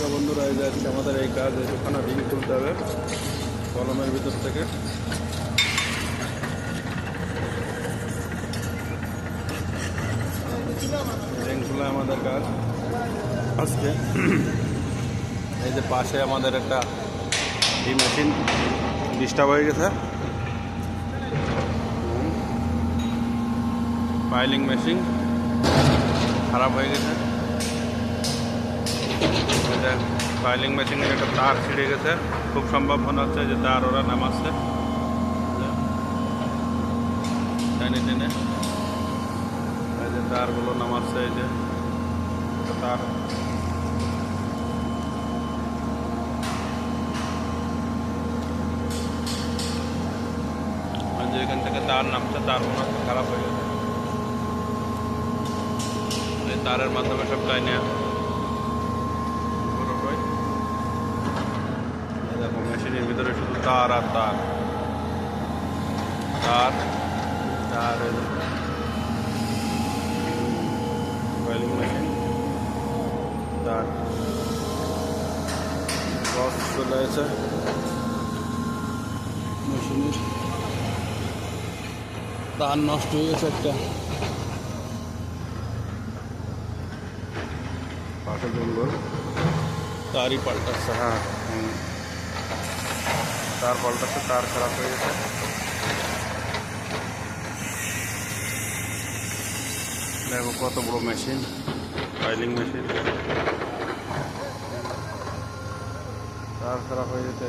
তো বন্ধুরা এই যে আজকে আমাদের এই কাজ ওখানে রিং তুলতে হবে কলমের ভিতর থেকে। রিং তোলা আমাদের কাজ আজকে। এই যে পাশে আমাদের একটা এই মেশিন ডিস্টার্ব হয়ে গেছে, পাইলিং মেশিন খারাপ হয়ে গেছে। পাইলিং মেশিনের একটা তার ছিঁড়ে গেছে, খুব সম্ভব মনে হচ্ছে যে তার ওরা নামাচ্ছে টেনে টেনে। এই যে তারগুলো নামাচ্ছে, এই যে তার যে এখান থেকে তার নামছে, তার মনে হচ্ছে খারাপ হয়ে গেছে। এই তারের মাধ্যমে সব টাইনে দেখো মেশিনের ভিতরে শুধু তার আর তার তার তার ওয়েলিং মেশিন তার বক্স চলে আছে মেশিনের। তার নষ্ট হয়ে গেছে একটা, পাশে জঙ্গল, তারই পাল্টাচ্ছে। হ্যাঁ তার পাল্টাচ্ছে, তার খারাপ হয়ে গেছে। দেখো কত বড় মেশিন, পাইলিং মেশিন, তার খারাপ হয়ে যেতে